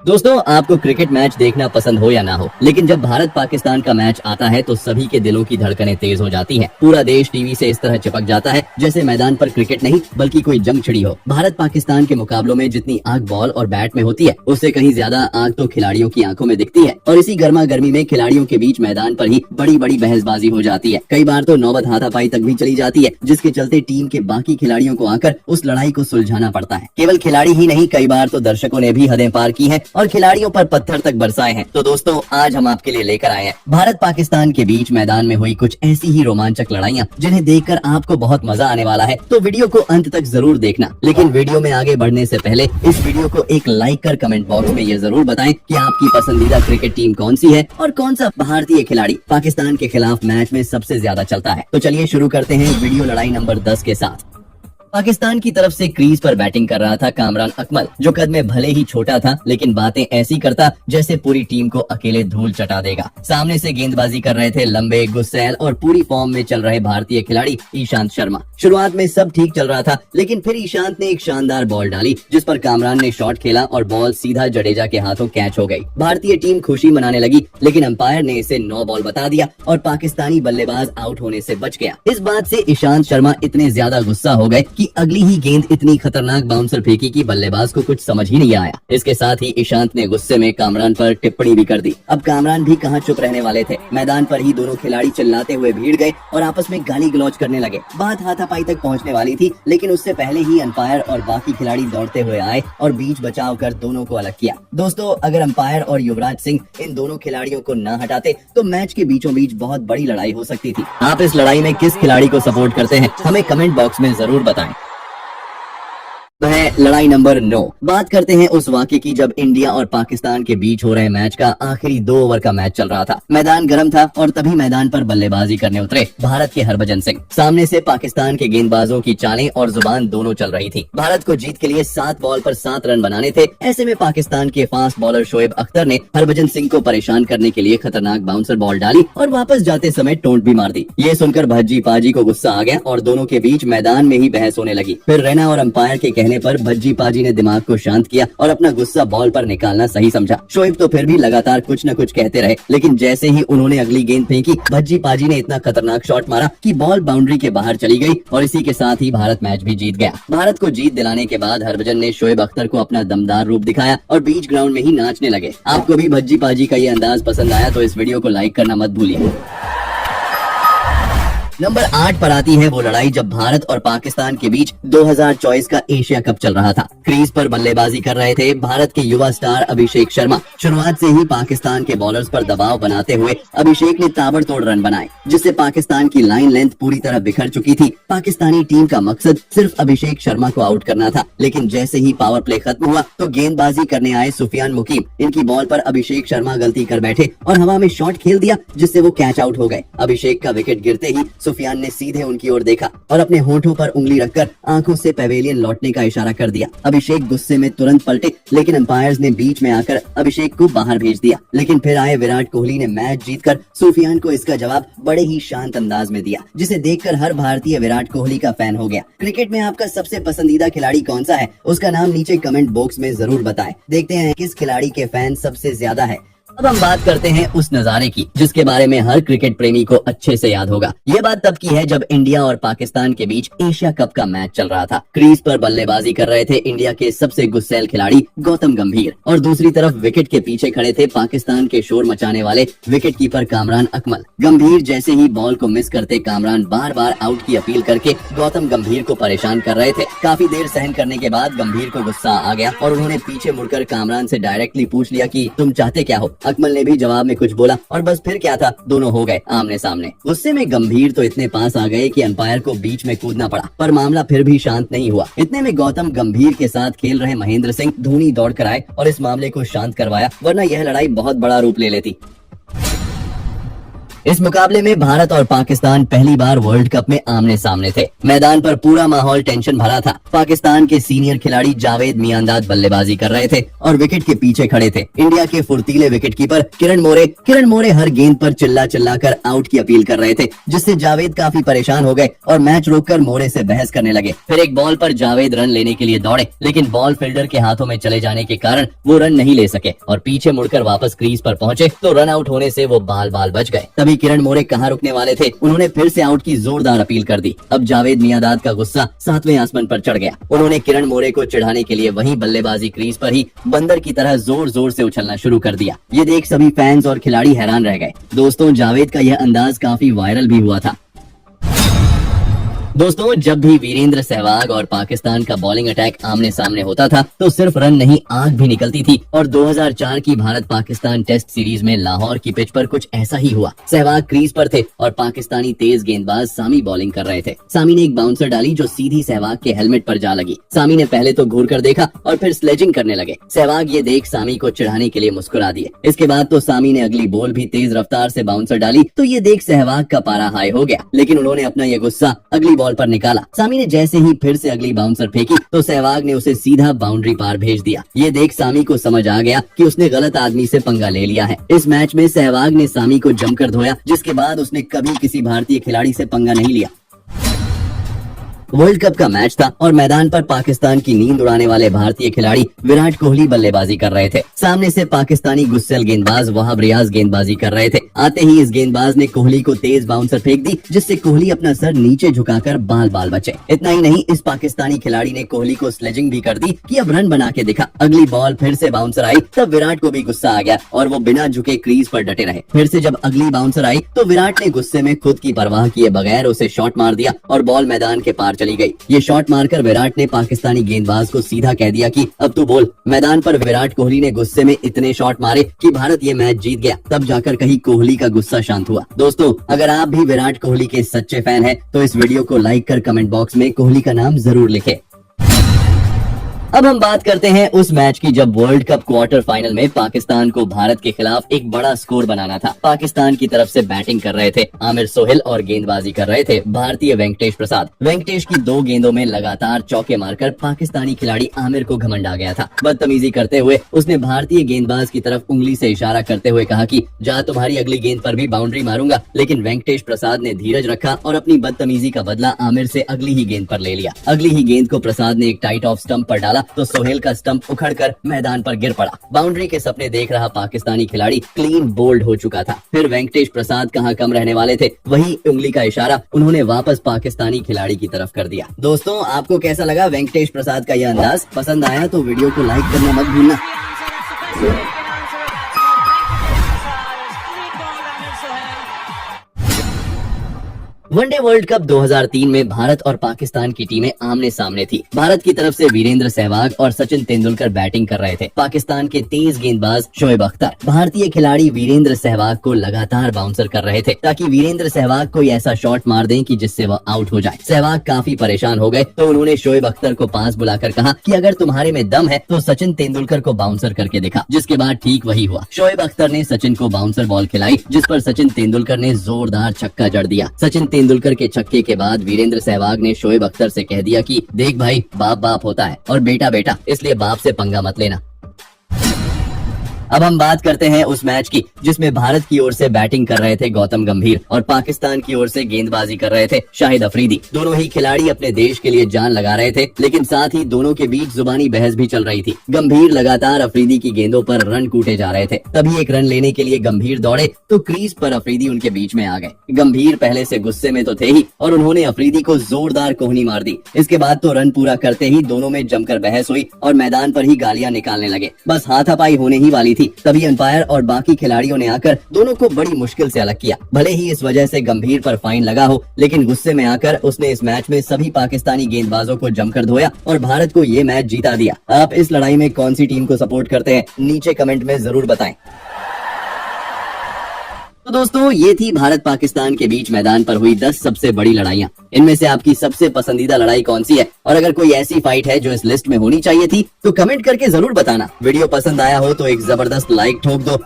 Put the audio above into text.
दोस्तों, आपको cricket match देखना पसंद हो या ना हो, लेकिन जब भारत पाकिस्तान का मैच आता है तो सभी के दिलों की धड़कनें तेज हो जाती हैं। पूरा देश टीवी से इस तरह चिपक जाता है जैसे मैदान पर क्रिकेट नहीं बल्कि कोई जंग छिड़ी हो। भारत पाकिस्तान के मुकाबलों में जितनी आग बॉल और बैट में होती है, उससे कहीं ज्यादा आग तो खिलाड़ियों की आंखों में दिखती है। और इसी गर्मा गर्मी में खिलाड़ियों के बीच मैदान पर ही बड़ी बड़ी बहसबाजी हो जाती है। कई बार तो नौबत हाथापाई तक भी चली जाती है, जिसके चलते टीम के बाकी खिलाड़ियों को आकर उस लड़ाई को सुलझाना पड़ता है। केवल खिलाड़ी ही नहीं, कई बार तो दर्शकों ने भी हदें पार की है और खिलाड़ियों पर पत्थर तक बरसाए हैं। तो दोस्तों, आज हम आपके लिए लेकर आए हैं भारत पाकिस्तान के बीच मैदान में हुई कुछ ऐसी ही रोमांचक लड़ाइयाँ जिन्हें देखकर आपको बहुत मजा आने वाला है। तो वीडियो को अंत तक जरूर देखना। लेकिन वीडियो में आगे बढ़ने से पहले इस वीडियो को एक लाइक कर कमेंट बॉक्स में ये जरूर बताएं कि आपकी पसंदीदा क्रिकेट टीम कौन सी है और कौन सा भारतीय खिलाड़ी पाकिस्तान के खिलाफ मैच में सबसे ज्यादा चलता है। तो चलिए शुरू करते हैं वीडियो लड़ाई नंबर 10 के साथ। पाकिस्तान की तरफ से क्रीज पर बैटिंग कर रहा था कामरान अकमल, जो कद में भले ही छोटा था लेकिन बातें ऐसी करता जैसे पूरी टीम को अकेले धूल चटा देगा। सामने से गेंदबाजी कर रहे थे लंबे, गुस्सैल और पूरी फॉर्म में चल रहे भारतीय खिलाड़ी ईशांत शर्मा। शुरुआत में सब ठीक चल रहा था, लेकिन फिर ईशांत ने एक शानदार बॉल डाली जिस पर कामरान ने शॉट खेला और बॉल सीधा जडेजा के हाथों कैच हो गई। भारतीय टीम खुशी मनाने लगी, लेकिन अंपायर ने इसे 9 बॉल बता दिया और पाकिस्तानी बल्लेबाज आउट होने से बच गया। इस बात से ईशांत शर्मा इतने ज्यादा गुस्सा हो गए कि अगली ही गेंद इतनी खतरनाक बाउंसर फेंकी कि बल्लेबाज को कुछ समझ ही नहीं आया। इसके साथ ही ईशांत ने गुस्से में कामरान पर टिप्पणी भी कर दी। अब कामरान भी कहां चुप रहने वाले थे। मैदान पर ही दोनों खिलाड़ी चिल्लाते हुए भीड़ गए और आपस में गाली गलौज करने लगे। बात हाथापाई तक पहुंचने वाली थी, लेकिन उससे पहले ही अंपायर और बाकी खिलाड़ी दौड़ते हुए आए और बीच बचाव कर दोनों को अलग किया। दोस्तों, अगर अंपायर और युवराज सिंह इन दोनों खिलाड़ियों को न हटाते तो मैच के बीचों बीच बहुत बड़ी लड़ाई हो सकती थी। आप इस लड़ाई में किस खिलाड़ी को सपोर्ट करते हैं, हमें कमेंट बॉक्स में जरूर बताएं। है लड़ाई नंबर 9। बात करते हैं उस वाकये की जब इंडिया और पाकिस्तान के बीच हो रहे मैच का आखिरी 2 ओवर का मैच चल रहा था। मैदान गर्म था और तभी मैदान पर बल्लेबाजी करने उतरे भारत के हरभजन सिंह। सामने से पाकिस्तान के गेंदबाजों की चालें और जुबान दोनों चल रही थी। भारत को जीत के लिए 7 बॉल पर 7 रन बनाने थे। ऐसे में पाकिस्तान के फास्ट बॉलर शोएब अख्तर ने हरभजन सिंह को परेशान करने के लिए खतरनाक बाउंसर बॉल डाली और वापस जाते समय टोंट भी मार दी। ये सुनकर भज्जी पाजी को गुस्सा आ गया और दोनों के बीच मैदान में ही बहस होने लगी। फिर रैना और अंपायर के कहने पर भज्जी पाजी ने दिमाग को शांत किया और अपना गुस्सा बॉल पर निकालना सही समझा। शोएब तो फिर भी लगातार कुछ न कुछ कहते रहे, लेकिन जैसे ही उन्होंने अगली गेंद फेंकी, भज्जी पाजी ने इतना खतरनाक शॉट मारा कि बॉल बाउंड्री के बाहर चली गई और इसी के साथ ही भारत मैच भी जीत गया। भारत को जीत दिलाने के बाद हरभजन ने शोएब अख्तर को अपना दमदार रूप दिखाया और बीच ग्राउंड में ही नाचने लगे। आपको भी भज्जी पाजी का ये अंदाज पसंद आया तो इस वीडियो को लाइक करना मत भूलिए। नंबर 8 पर आती है वो लड़ाई जब भारत और पाकिस्तान के बीच 2024 का एशिया कप चल रहा था। क्रीज पर बल्लेबाजी कर रहे थे भारत के युवा स्टार अभिषेक शर्मा। शुरुआत से ही पाकिस्तान के बॉलर्स पर दबाव बनाते हुए अभिषेक ने ताबड़तोड़ रन बनाए, जिससे पाकिस्तान की लाइन लेंथ पूरी तरह बिखर चुकी थी। पाकिस्तानी टीम का मकसद सिर्फ अभिषेक शर्मा को आउट करना था, लेकिन जैसे ही पावर प्ले खत्म हुआ तो गेंदबाजी करने आए सुफियान मुकीम। इनकी बॉल पर अभिषेक शर्मा गलती कर बैठे और हवा में शॉट खेल दिया, जिससे वो कैच आउट हो गए। अभिषेक का विकेट गिरते ही सुफियान ने सीधे उनकी ओर देखा और अपने होठों पर उंगली रखकर आंखों से पवेलियन लौटने का इशारा कर दिया। अभिषेक गुस्से में तुरंत पलटे, लेकिन अंपायर्स ने बीच में आकर अभिषेक को बाहर भेज दिया। लेकिन फिर आए विराट कोहली ने मैच जीतकर सुफियान को इसका जवाब बड़े ही शांत अंदाज में दिया, जिसे देखकर हर भारतीय विराट कोहली का फैन हो गया। क्रिकेट में आपका सबसे पसंदीदा खिलाड़ी कौन सा है, उसका नाम नीचे कमेंट बॉक्स में जरूर बताएं। देखते हैं किस खिलाड़ी के फैन सबसे ज्यादा है। अब हम बात करते हैं उस नजारे की जिसके बारे में हर क्रिकेट प्रेमी को अच्छे से याद होगा। ये बात तब की है जब इंडिया और पाकिस्तान के बीच एशिया कप का मैच चल रहा था। क्रीज पर बल्लेबाजी कर रहे थे इंडिया के सबसे गुस्सैल खिलाड़ी गौतम गंभीर और दूसरी तरफ विकेट के पीछे खड़े थे पाकिस्तान के शोर मचाने वाले विकेट कीपर कामरान अकमल। गंभीर जैसे ही बॉल को मिस करते कामरान बार बार आउट की अपील करके गौतम गंभीर को परेशान कर रहे थे। काफी देर सहन करने के बाद गंभीर को गुस्सा आ गया और उन्होंने पीछे मुड़कर कामरान से डायरेक्टली पूछ लिया कि तुम चाहते क्या हो। अकमल ने भी जवाब में कुछ बोला और बस फिर क्या था, दोनों हो गए आमने सामने। गुस्से में गंभीर तो इतने पास आ गए कि अंपायर को बीच में कूदना पड़ा, पर मामला फिर भी शांत नहीं हुआ। इतने में गौतम गंभीर के साथ खेल रहे महेंद्र सिंह धोनी दौड़ कर आए और इस मामले को शांत करवाया, वरना यह लड़ाई बहुत बड़ा रूप ले लेती। इस मुकाबले में भारत और पाकिस्तान पहली बार वर्ल्ड कप में आमने सामने थे। मैदान पर पूरा माहौल टेंशन भरा था। पाकिस्तान के सीनियर खिलाड़ी जावेद मियांदाद बल्लेबाजी कर रहे थे और विकेट के पीछे खड़े थे इंडिया के फुर्तीले विकेटकीपर किरण मोरे हर गेंद पर चिल्ला कर आउट की अपील कर रहे थे, जिससे जावेद काफी परेशान हो गए और मैच रोककर मोरे से बहस करने लगे। फिर एक बॉल पर जावेद रन लेने के लिए दौड़े, लेकिन बॉल फील्डर के हाथों में चले जाने के कारण वो रन नहीं ले सके और पीछे मुड़कर वापस क्रीज पर पहुंचे तो रन आउट होने से वो बाल बच गए। तभी किरण मोरे कहाँ रुकने वाले थे, उन्होंने फिर से आउट की जोरदार अपील कर दी। अब जावेद मियांदाद का गुस्सा 7वें आसमान पर चढ़ गया। उन्होंने किरण मोरे को चिढ़ाने के लिए वहीं बल्लेबाजी क्रीज पर ही बंदर की तरह जोर जोर से उछलना शुरू कर दिया। ये देख सभी फैंस और खिलाड़ी हैरान रह गए। दोस्तों, जावेद का यह अंदाज काफी वायरल भी हुआ था। दोस्तों, जब भी वीरेंद्र सहवाग और पाकिस्तान का बॉलिंग अटैक आमने सामने होता था तो सिर्फ रन नहीं आग भी निकलती थी और 2004 की भारत पाकिस्तान टेस्ट सीरीज में लाहौर की पिच पर कुछ ऐसा ही हुआ। सहवाग क्रीज पर थे और पाकिस्तानी तेज गेंदबाज सामी बॉलिंग कर रहे थे। सामी ने एक बाउंसर डाली जो सीधी सहवाग के हेलमेट पर जा लगी। सामी ने पहले तो घूर कर देखा और फिर स्लेजिंग करने लगे। सहवाग ये देख सामी को चिढ़ाने के लिए मुस्कुरा दिए। इसके बाद तो सामी ने अगली बॉल भी तेज रफ्तार से बाउंसर डाली तो ये देख सहवाग का पारा हाई हो गया, लेकिन उन्होंने अपना ये गुस्सा अगली बॉल पर निकाला। सामी ने जैसे ही फिर से अगली बाउंसर फेंकी तो सहवाग ने उसे सीधा बाउंड्री पार भेज दिया। ये देख सामी को समझ आ गया कि उसने गलत आदमी से पंगा ले लिया है। इस मैच में सहवाग ने सामी को जमकर धोया, जिसके बाद उसने कभी किसी भारतीय खिलाड़ी से पंगा नहीं लिया। वर्ल्ड कप का मैच था और मैदान पर पाकिस्तान की नींद उड़ाने वाले भारतीय खिलाड़ी विराट कोहली बल्लेबाजी कर रहे थे। सामने से पाकिस्तानी गुस्सेल गेंदबाज वहाब रियाज गेंदबाजी कर रहे थे। आते ही इस गेंदबाज ने कोहली को तेज बाउंसर फेंक दी, जिससे कोहली अपना सर नीचे झुकाकर बाल बचे। इतना ही नहीं, इस पाकिस्तानी खिलाड़ी ने कोहली को स्लेजिंग भी कर दी कि अब रन बना के दिखा। अगली बॉल फिर से बाउंसर आई तब विराट को भी गुस्सा आ गया और वो बिना झुके क्रीज पर डटे रहे। फिर से जब अगली बाउंसर आई तो विराट ने गुस्से में खुद की परवाह किए बगैर उसे शॉट मार दिया और बॉल मैदान के पार चली गई। ये शॉट मारकर विराट ने पाकिस्तानी गेंदबाज को सीधा कह दिया कि अब तू बोल। मैदान पर विराट कोहली ने गुस्से में इतने शॉट मारे कि भारत ये मैच जीत गया। तब जाकर कहीं कोहली का गुस्सा शांत हुआ। दोस्तों, अगर आप भी विराट कोहली के सच्चे फैन हैं तो इस वीडियो को लाइक कर कमेंट बॉक्स में कोहली का नाम जरूर लिखें। अब हम बात करते हैं उस मैच की जब वर्ल्ड कप क्वार्टर फाइनल में पाकिस्तान को भारत के खिलाफ एक बड़ा स्कोर बनाना था। पाकिस्तान की तरफ से बैटिंग कर रहे थे आमिर सोहेल और गेंदबाजी कर रहे थे भारतीय वेंकटेश प्रसाद। वेंकटेश की 2 गेंदों में लगातार चौके मारकर पाकिस्तानी खिलाड़ी आमिर को घमंड आ गया था। बदतमीजी करते हुए उसने भारतीय गेंदबाज की तरफ उंगली से इशारा करते हुए कहा कि जा तुम्हारी अगली गेंद पर भी बाउंड्री मारूंगा, लेकिन वेंकटेश प्रसाद ने धीरज रखा और अपनी बदतमीजी का बदला आमिर से अगली ही गेंद पर ले लिया। अगली ही गेंद को प्रसाद ने एक टाइट ऑफ स्टंप पर डाला तो सोहेल का स्टंप उखड़कर मैदान पर गिर पड़ा। बाउंड्री के सपने देख रहा पाकिस्तानी खिलाड़ी क्लीन बोल्ड हो चुका था। फिर वेंकटेश प्रसाद कहां कम रहने वाले थे, वही उंगली का इशारा उन्होंने वापस पाकिस्तानी खिलाड़ी की तरफ कर दिया। दोस्तों, आपको कैसा लगा वेंकटेश प्रसाद का यह अंदाज? पसंद आया तो वीडियो को लाइक करना मत भूलना। वनडे वर्ल्ड कप 2003 में भारत और पाकिस्तान की टीमें आमने सामने थी। भारत की तरफ से वीरेंद्र सहवाग और सचिन तेंदुलकर बैटिंग कर रहे थे। पाकिस्तान के तेज गेंदबाज शोएब अख्तर भारतीय खिलाड़ी वीरेंद्र सहवाग को लगातार बाउंसर कर रहे थे ताकि वीरेंद्र सहवाग कोई ऐसा शॉट मार दें कि जिससे वह आउट हो जाए। सहवाग काफी परेशान हो गए तो उन्होंने शोएब अख्तर को पास बुलाकर कहा कि अगर तुम्हारे में दम है तो सचिन तेंदुलकर को बाउंसर करके दिखा, जिसके बाद ठीक वही हुआ। शोएब अख्तर ने सचिन को बाउंसर बॉल खिलाई, जिस पर सचिन तेंदुलकर ने जोरदार छक्का जड़ दिया। सचिन तेंदुलकर के छक्के के बाद वीरेंद्र सहवाग ने शोएब अख्तर से कह दिया कि देख भाई, बाप बाप होता है और बेटा बेटा, इसलिए बाप से पंगा मत लेना। अब हम बात करते हैं उस मैच की जिसमें भारत की ओर से बैटिंग कर रहे थे गौतम गंभीर और पाकिस्तान की ओर से गेंदबाजी कर रहे थे शाहिद अफरीदी। दोनों ही खिलाड़ी अपने देश के लिए जान लगा रहे थे, लेकिन साथ ही दोनों के बीच जुबानी बहस भी चल रही थी। गंभीर लगातार अफरीदी की गेंदों पर रन कूटे जा रहे थे। तभी एक रन लेने के लिए गंभीर दौड़े तो क्रीज पर अफरीदी उनके बीच में आ गए। गंभीर पहले से गुस्से में तो थे ही और उन्होंने अफरीदी को जोरदार कोहनी मार दी। इसके बाद तो रन पूरा करते ही दोनों में जमकर बहस हुई और मैदान पर ही गालियां निकालने लगे। बस हाथापाई होने ही वाली थी, तभी अंपायर और बाकी खिलाड़ियों ने आकर दोनों को बड़ी मुश्किल से अलग किया। भले ही इस वजह से गंभीर पर फाइन लगा हो, लेकिन गुस्से में आकर उसने इस मैच में सभी पाकिस्तानी गेंदबाजों को जमकर धोया और भारत को ये मैच जीता दिया। आप इस लड़ाई में कौन सी टीम को सपोर्ट करते हैं, नीचे कमेंट में जरूर बताएं। तो दोस्तों, ये थी भारत पाकिस्तान के बीच मैदान पर हुई 10 सबसे बड़ी लड़ाइयां। इनमें से आपकी सबसे पसंदीदा लड़ाई कौन सी है, और अगर कोई ऐसी फाइट है जो इस लिस्ट में होनी चाहिए थी तो कमेंट करके जरूर बताना। वीडियो पसंद आया हो तो एक जबरदस्त लाइक ठोक दो।